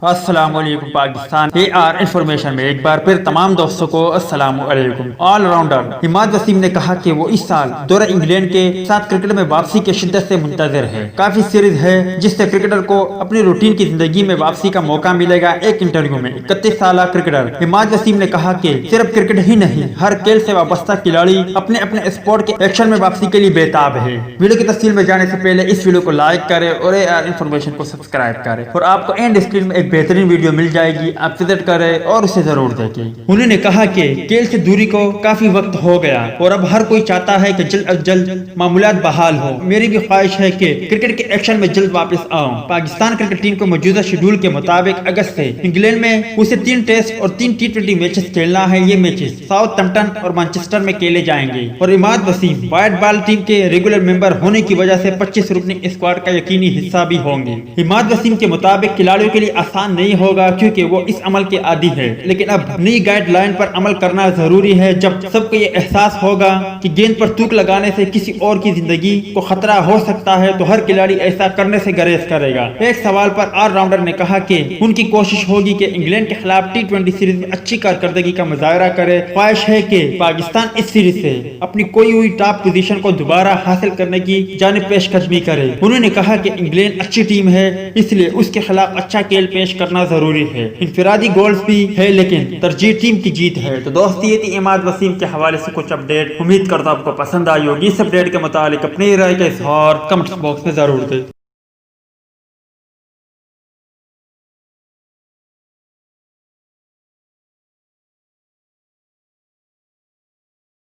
अस्सलाम वालेकुम Pakistan AR information में एक बार फिर तमाम दोस्तों को अस्सलाम वालेकुम। ऑल राउंडर इमाद वसीम ने कहा कि वो इस साल दौरे इंग्लैंड के साथ क्रिकेट में वापसी के शिद्दत से मुंतजर है। काफी सीरीज है जिससे क्रिकेटर को अपनी रूटीन की जिंदगी में वापसी का मौका मिलेगा। एक इंटरव्यू में 31 साल क्रिकेटर इमाद वसीम ने कहा कि सिर्फ क्रिकेट ही नहीं, हर खेल से वाबस्ता खिलाड़ी अपने अपने स्पोर्ट के एक्शन में वापसी के लिए बेताब है। वीडियो की तफसील में जाने से पहले इस वीडियो को लाइक करें और AR इंफॉर्मेशन को सब्सक्राइब करें और आपको एंड स्क्रीन में एक बेहतरीन वीडियो मिल जाएगी, आप विजिट करें और उसे जरूर देखें। उन्होंने कहा कि खेल से दूरी को काफी वक्त हो गया और अब हर कोई चाहता है कि जल्द अज जल्द मामूलात बहाल हो। मेरी भी ख्वाहिश है कि क्रिकेट के एक्शन में जल्द वापस आऊं। पाकिस्तान क्रिकेट टीम को मौजूदा शेड्यूल के मुताबिक अगस्त से इंग्लैंड में उसे 3 टेस्ट और 3 T20 मैचेस खेलना है। ये मैचेस साउथहैम्पटन और मैनचेस्टर में खेले जाएंगे और Imad Wasim white ball team के रेगुलर मेंबर होने की वजह से 25 रुकनी स्क्वाड का यकीनी हिस्सा भी होंगे। इमाद वसीम के मुताबिक खिलाड़ियों के लिए आसान नहीं होगा क्योंकि वो इस अमल के आदी है, लेकिन अब नई गाइडलाइन पर अमल करना जरूरी है। जब सबको ये एहसास होगा कि गेंद पर थूक लगाने से किसी और की जिंदगी को खतरा हो सकता है तो हर खिलाड़ी ऐसा करने से गुरेज करेगा। एक सवाल पर ऑलराउंडर ने कहा कि उनकी कोशिश होगी कि इंग्लैंड के खिलाफ T20 सीरीज में अच्छी कारकर्दगी का मुजाहरा करे। ख्वाहिश है कि पाकिस्तान इस सीरीज से अपनी कोई हुई टॉप पोजीशन को दोबारा हासिल करने की जानिब पेशकदमी करे। उन्होंने कहा कि इंग्लैंड अच्छी टीम है, इसलिए उसके खिलाफ अच्छा खेल पेश करना जरूरी है। इंफरादी गोल्स भी है लेकिन तरजीह टीम की जीत है। तो दोस्त ये थी इमाद वसीम के हवाले से कुछ अपडेट। उम्मीद करता हूं आपको पसंद आई होगी। इस अपडेट के मुतालिक अपनी राय का इजहार कमेंट बॉक्स में जरूर दें।